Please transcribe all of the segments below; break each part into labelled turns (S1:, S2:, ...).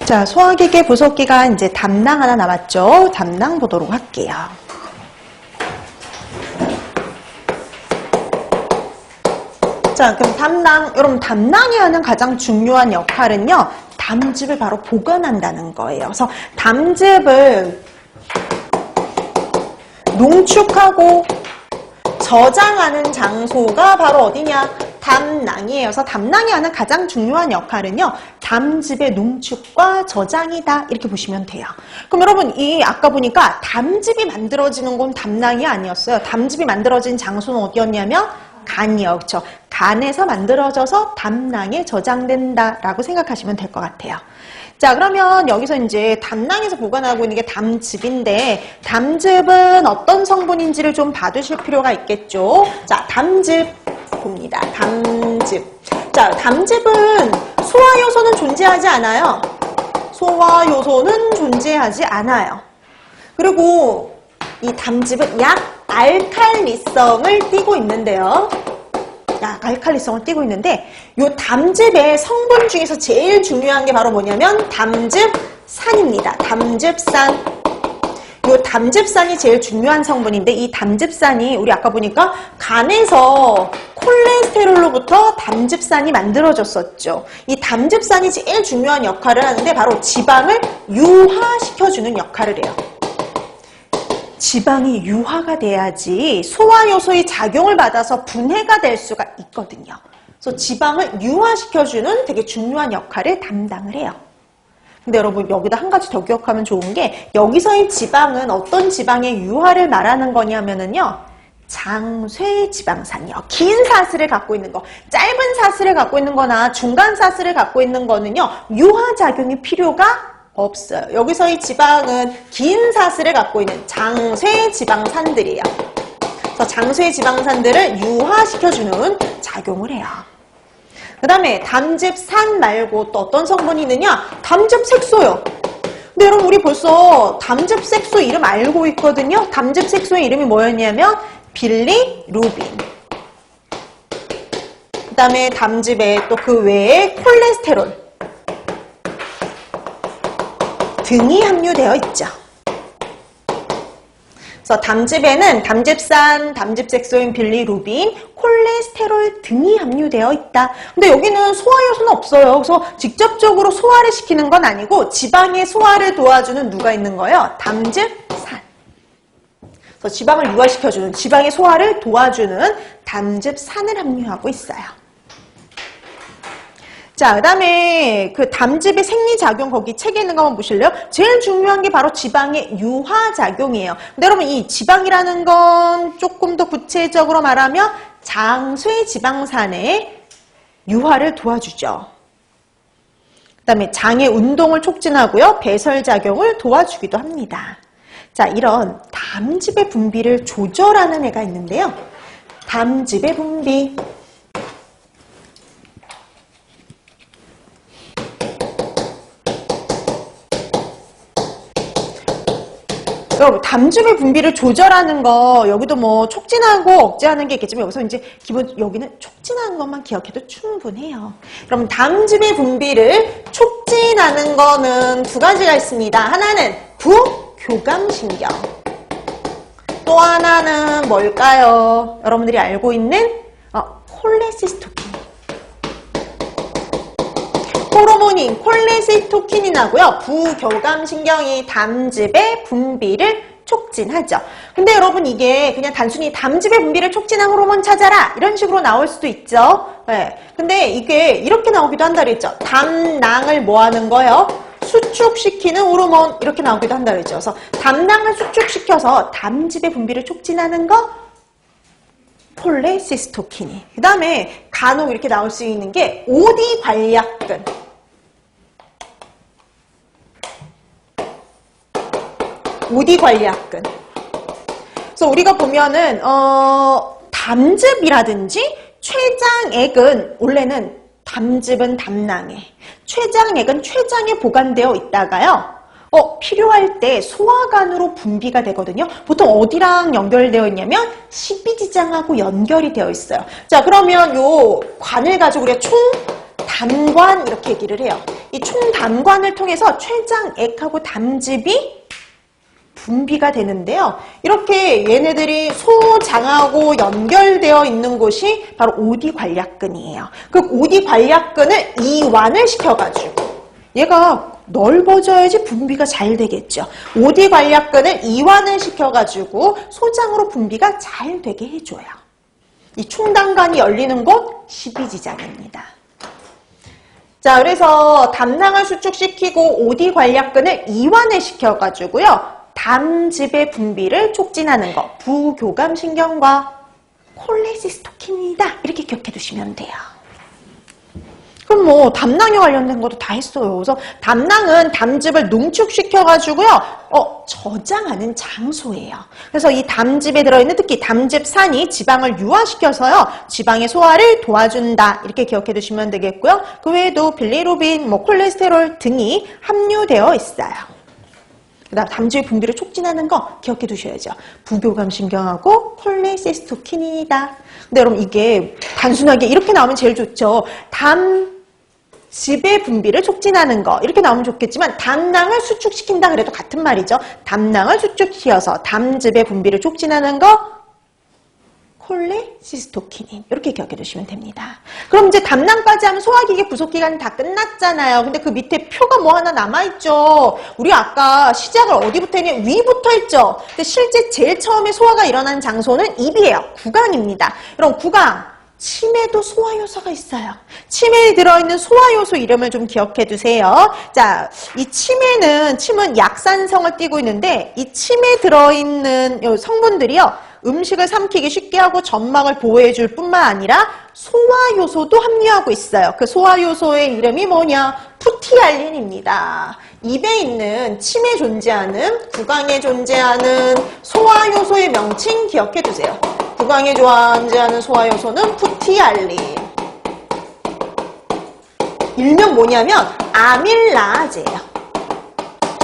S1: 자, 소화기계 부속기가 이제 담낭 하나 남았죠. 담낭 보도록 할게요. 자, 그럼 담낭, 여러분 담낭이 하는 가장 중요한 역할은요, 담즙을 바로 보관한다는 거예요. 그래서 담즙을 농축하고 저장하는 장소가 바로 어디냐? 담낭이에요. 그래서 담낭이 하는 가장 중요한 역할은요, 담즙의 농축과 저장이다. 이렇게 보시면 돼요. 그럼 여러분, 아까 보니까 담즙이 만들어지는 건 담낭이 아니었어요. 담즙이 만들어진 장소는 어디였냐면 간이요. 그렇죠? 간에서 만들어져서 담낭에 저장된다라고 생각하시면 될 것 같아요. 자, 그러면 여기서 이제 담낭에서 보관하고 있는 게 담즙인데, 담즙은 어떤 성분인지를 좀 봐두실 필요가 있겠죠. 자, 담즙 봅니다. 담즙. 자, 담즙은 소화 요소는 존재하지 않아요. 소화 요소는 존재하지 않아요. 그리고 이 담즙은 약 알칼리성을 띠고 있는데요. 약 알칼리성을 띠고 있는데, 이 담즙의 성분 중에서 제일 중요한 게 바로 뭐냐면 담즙산입니다. 담즙산. 이 담즙산이 제일 중요한 성분인데, 이 담즙산이 우리 아까 보니까 간에서 콜레스테롤로부터 담즙산이 만들어졌었죠. 이 담즙산이 제일 중요한 역할을 하는데 바로 지방을 유화시켜주는 역할을 해요. 지방이 유화가 돼야지 소화요소의 작용을 받아서 분해가 될 수가 있거든요. 그래서 지방을 유화시켜주는 되게 중요한 역할을 담당을 해요. 근데 여러분, 여기다 한 가지 더 기억하면 좋은 게, 여기서의 지방은 어떤 지방의 유화를 말하는 거냐면은요, 장쇄 지방산이요. 긴 사슬을 갖고 있는 거, 짧은 사슬을 갖고 있는 거나 중간 사슬을 갖고 있는 거는요, 유화작용이 필요가 없어요. 여기서의 지방은 긴 사슬을 갖고 있는 장쇄 지방산들이에요. 그래서 장쇄 지방산들을 유화시켜주는 작용을 해요. 그 다음에 담즙산 말고 또 어떤 성분이 있느냐? 담즙색소요. 근데 여러분, 우리 벌써 담즙색소 이름 알고 있거든요. 담즙색소의 이름이 뭐였냐면 빌리루빈. 그 다음에 담즙에 또 그 외에 콜레스테롤 등이 함유되어 있죠. 그래서 담즙에는 담즙산, 담즙색소인 빌리루빈, 콜레스테롤 등이 함유되어 있다. 근데 여기는 소화요소는 없어요. 그래서 직접적으로 소화를 시키는 건 아니고 지방의 소화를 도와주는 누가 있는 거예요? 담즙산. 그래서 지방을 유화시켜주는, 지방의 소화를 도와주는 담즙산을 함유하고 있어요. 자, 그 다음에 그 담즙의 생리작용 거기 책에 있는 거 한번 보실래요? 제일 중요한 게 바로 지방의 유화작용이에요. 근데 여러분, 이 지방이라는 건 조금 더 구체적으로 말하면 장쇄 지방산의 유화를 도와주죠. 그 다음에 장의 운동을 촉진하고요, 배설작용을 도와주기도 합니다. 자, 이런 담즙의 분비를 조절하는 애가 있는데요. 담즙의 분비. 여러분, 담즙의 분비를 조절하는 거, 여기도 뭐 촉진하고 억제하는 게 있겠지만, 여기서 이제 여기는 촉진하는 것만 기억해도 충분해요. 그럼 담즙의 분비를 촉진하는 거는 두 가지가 있습니다. 하나는 부교감신경. 또 하나는 뭘까요? 여러분들이 알고 있는 콜레시스토킨. 호르몬인 콜레시토킨이나고요, 부교감신경이 담즙의 분비를 촉진하죠. 근데 여러분, 이게 그냥 단순히 담즙의 분비를 촉진한 호르몬 찾아라 이런 식으로 나올 수도 있죠. 네. 근데 이게 이렇게 나오기도 한다 그랬죠. 담낭을 뭐 하는 거예요? 수축시키는 호르몬, 이렇게 나오기도 한다 그랬죠. 그래서 담낭을 수축시켜서 담즙의 분비를 촉진하는 거 콜레시스토킨이. 그 다음에 간혹 이렇게 나올 수 있는 게 오디관략근. 오디관략근. 그래서 우리가 보면은 담즙이라든지 췌장액은 원래는 담즙은 담낭에, 췌장액은 췌장에 보관되어 있다가요, 필요할 때 소화관으로 분비가 되거든요. 보통 어디랑 연결되어 있냐면 십이지장하고 연결이 되어 있어요. 자, 그러면 요 관을 가지고 우리가 총 총담관 이렇게 얘기를 해요. 이 총담관을 통해서 췌장액하고 담즙이 분비가 되는데요. 이렇게 얘네들이 소장하고 연결되어 있는 곳이 바로 오디관략근이에요. 그 오디관략근을 이완을 시켜가지고 얘가 넓어져야지 분비가 잘 되겠죠. 오디관략근을 이완을 시켜가지고 소장으로 분비가 잘 되게 해줘요. 이 총담관이 열리는 곳 12지장입니다. 자, 그래서 담낭을 수축시키고 오디관략근을 이완을 시켜가지고요. 담즙의 분비를 촉진하는 거, 부교감신경과 콜레시스토킨이다. 이렇게 기억해 두시면 돼요. 그럼 뭐 담낭에 관련된 것도 다 했어요. 그래서 담낭은 담즙을 농축시켜가지고요. 저장하는 장소예요. 그래서 이 담즙에 들어있는 특히 담즙산이 지방을 유화시켜서요. 지방의 소화를 도와준다. 이렇게 기억해 두시면 되겠고요. 그 외에도 빌리루빈, 콜레스테롤 등이 함유되어 있어요. 그다음 담즙의 분비를 촉진하는 거 기억해 두셔야죠. 부교감신경하고 콜레시스토킨이다. 근데 여러분 이게 단순하게 이렇게 나오면 제일 좋죠. 담즙의 분비를 촉진하는 거 이렇게 나오면 좋겠지만 담낭을 수축시킨다 그래도 같은 말이죠. 담낭을 수축시켜서 담즙의 분비를 촉진하는 거 콜레시스토키닌 이렇게 기억해 두시면 됩니다. 그럼 이제 담낭까지 하면 소화기계 부속기간이 다 끝났잖아요. 근데 그 밑에 표가 뭐 하나 남아있죠. 우리 아까 시작을 어디부터 했냐? 위부터 했죠. 근데 실제 제일 처음에 소화가 일어나는 장소는 입이에요. 구강입니다. 그럼 구강 침에도 소화효소가 있어요. 침에 들어있는 소화효소 이름을 좀 기억해 두세요. 자, 이 침은 약산성을 띠고 있는데 이 침에 들어있는 성분들이요. 음식을 삼키기 쉽게 하고 점막을 보호해줄 뿐만 아니라 소화효소도 함유하고 있어요. 그 소화효소의 이름이 뭐냐? 푸티알린입니다. 입에 있는 침에 존재하는, 구강에 존재하는 소화효소의 명칭 기억해 두세요. 구강에 존재하는 소화효소는 푸티알린. 일명 뭐냐면 아밀라아제예요.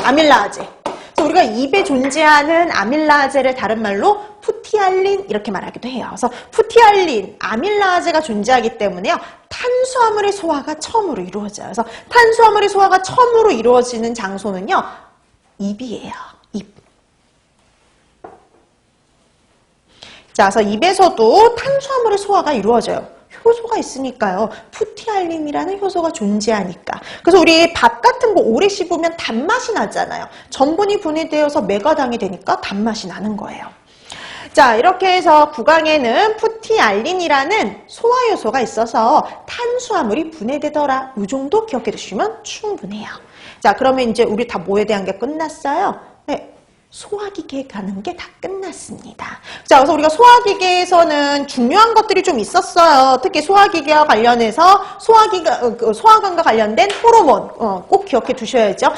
S1: 아밀라아제. 그래서 우리가 입에 존재하는 아밀라아제를 다른 말로 푸티알린 이렇게 말하기도 해요. 그래서 푸티알린, 아밀라아제가 존재하기 때문에요. 탄수화물의 소화가 처음으로 이루어져요. 그래서 탄수화물의 소화가 처음으로 이루어지는 장소는요. 입이에요. 입. 자, 그래서 입에서도 탄수화물의 소화가 이루어져요. 효소가 있으니까요. 푸티알린이라는 효소가 존재하니까. 그래서 우리 밥 같은 거 오래 씹으면 단맛이 나잖아요. 전분이 분해되어서 메가당이 되니까 단맛이 나는 거예요. 자, 이렇게 해서 구강에는 푸티알린이라는 소화효소가 있어서 탄수화물이 분해되더라. 이 정도 기억해 두시면 충분해요. 자, 그러면 이제 우리 다 뭐에 대한 게 끝났어요? 네. 소화기계에 가는 게 다 끝났습니다. 자, 그래서 우리가 소화기계에서는 중요한 것들이 좀 있었어요. 특히 소화기계와 관련해서 소화관과 관련된 호르몬 꼭 기억해 두셔야죠.